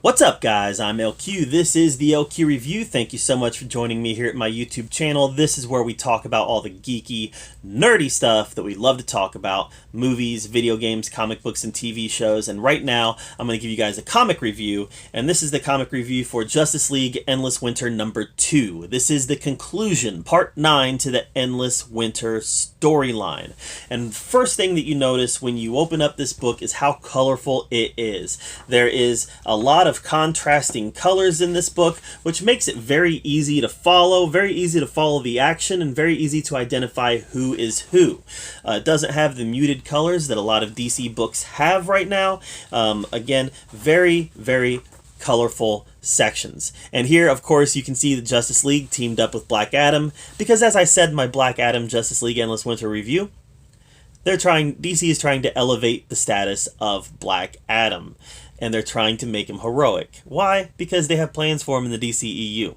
What's up, guys? I'm LQ. This is the LQ Review. Thank you so much for joining me here at my YouTube channel. This is where we talk about all the geeky, nerdy stuff that we love to talk about: movies, video games, comic books, and TV shows. And right now, I'm going to give you guys a comic review, and this is the comic review for Justice League Endless Winter number 2. This is the conclusion, part 9 to the Endless Winter storyline. And first thing that you notice when you open up this book is how colorful it is. There is a lot of contrasting colors in this book, which makes it very easy to follow the action, and very easy to identify who is who. It doesn't have the muted colors that a lot of DC books have right now. Again, very, very colorful sections. And here, of course, you can see the Justice League teamed up with Black Adam, because as I said in my Black Adam Justice League Endless Winter review, DC is trying to elevate the status of Black Adam, and they're trying to make him heroic. Why? Because they have plans for him in the DCEU.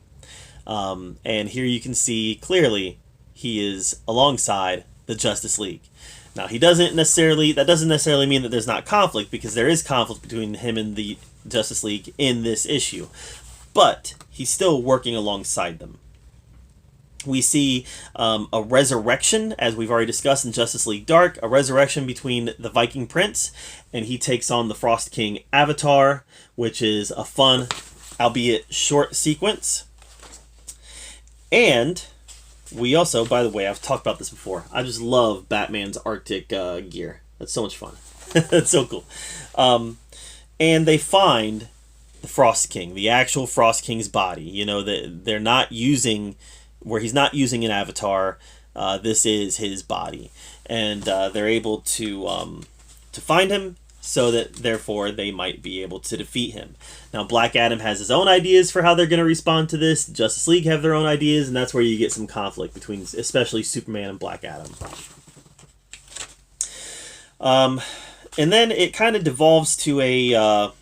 And here you can see clearly he is alongside the Justice League. Now, that doesn't necessarily mean that there's not conflict, because there is conflict between him and the Justice League in this issue. But he's still working alongside them. We see a resurrection, as we've already discussed in Justice League Dark, a resurrection between the Viking Prince, and he takes on the Frost King Avatar, which is a fun, albeit short sequence. And we also, by the way, I've talked about this before, I just love Batman's Arctic gear. That's so much fun. That's so cool. And they find the Frost King, the actual Frost King's body. You know, that they're not using... where he's not using an avatar. This is his body, and they're able to find him, so that therefore they might be able to defeat him. Now, Black Adam has his own ideas for how they're going to respond to this. Justice League have their own ideas, and that's where you get some conflict between, especially Superman and Black Adam. And then it kind of devolves to a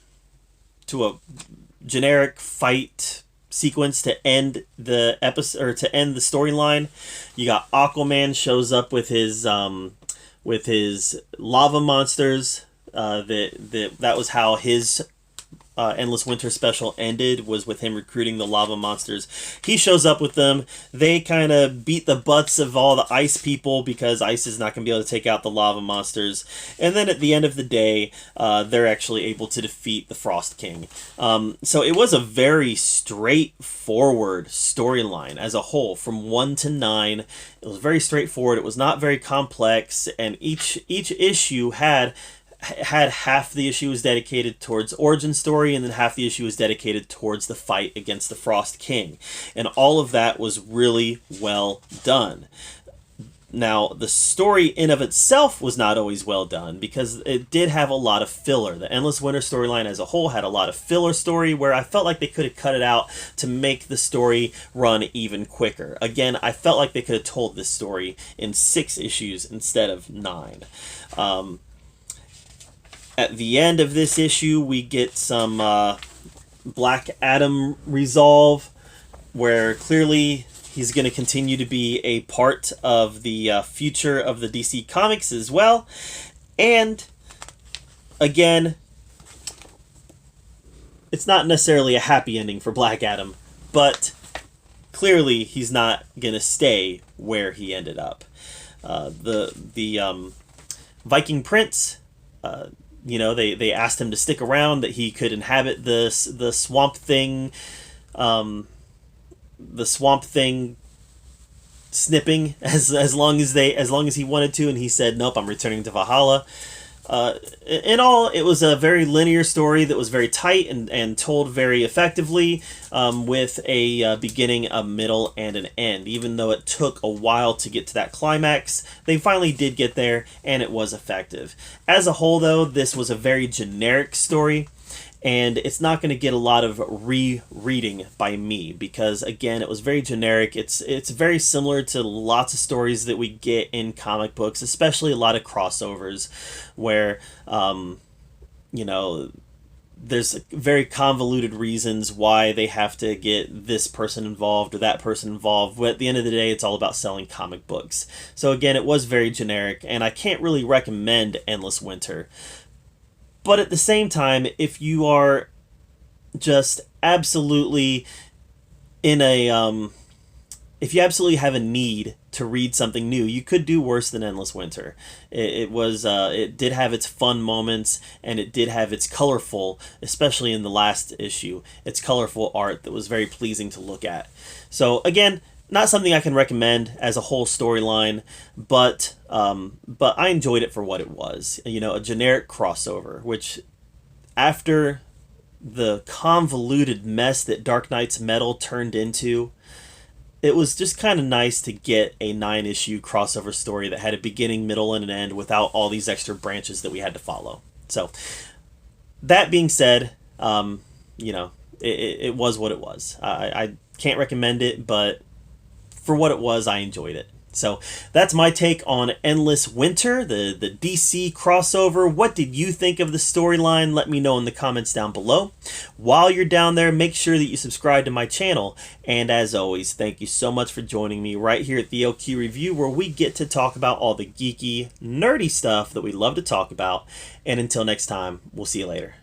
generic fight sequence to end the episode, or to end the storyline. You got Aquaman shows up with his lava monsters. That was how his Endless Winter special ended, was with him recruiting the lava monsters. He shows up with them. They kind of beat the butts of all the ice people, because ice is not going to be able to take out the lava monsters. And then at the end of the day, they're actually able to defeat the Frost King. So it was a very straightforward storyline as a whole, from 1 to 9. It was very straightforward. It was not very complex, and each issue had half the issue was dedicated towards origin story, and then half the issue was dedicated towards the fight against the Frost King. And all of that was really well done. Now, the story in of itself was not always well done, because it did have a lot of filler. The Endless Winter storyline as a whole had a lot of filler story, where I felt like they could have cut it out to make the story run even quicker. Again, I felt like they could have told this story in 6 issues instead of 9. At the end of this issue, we get some Black Adam resolve, where clearly he's going to continue to be a part of the future of the DC Comics as well. And again, it's not necessarily a happy ending for Black Adam, but clearly he's not going to stay where he ended up. The Viking Prince... they asked him to stick around, that he could inhabit the swamp thing, snipping as long as he wanted to, and he said, "Nope, I'm returning to Valhalla." In all, it was a very linear story that was very tight and told very effectively, with a beginning, a middle, and an end. Even though it took a while to get to that climax, they finally did get there, and it was effective. As a whole, though, this was a very generic story, and it's not going to get a lot of rereading by me, because again, it was very generic. It's very similar to lots of stories that we get in comic books, especially a lot of crossovers where there's very convoluted reasons why they have to get this person involved or that person involved. But at the end of the day, it's all about selling comic books. So again, it was very generic, and I can't really recommend Endless Winter. But at the same time, if you are just absolutely in a if you absolutely have a need to read something new, you could do worse than Endless Winter. It did have its fun moments, and it did have its colorful, especially in the last issue, its colorful art that was very pleasing to look at. So again, not something I can recommend as a whole storyline, but I enjoyed it for what it was. You know, a generic crossover, which after the convoluted mess that Dark Knight's Metal turned into, it was just kind of nice to get a 9-issue crossover story that had a beginning, middle, and an end without all these extra branches that we had to follow. So, that being said, you know, it was what it was. I can't recommend it, but for what it was, I enjoyed it. So that's my take on Endless Winter, the DC crossover. What did you think of the storyline? Let me know in the comments down below. While you're down there, make sure that you subscribe to my channel. And as always, thank you so much for joining me right here at the LQ Review, where we get to talk about all the geeky, nerdy stuff that we love to talk about. And until next time, we'll see you later.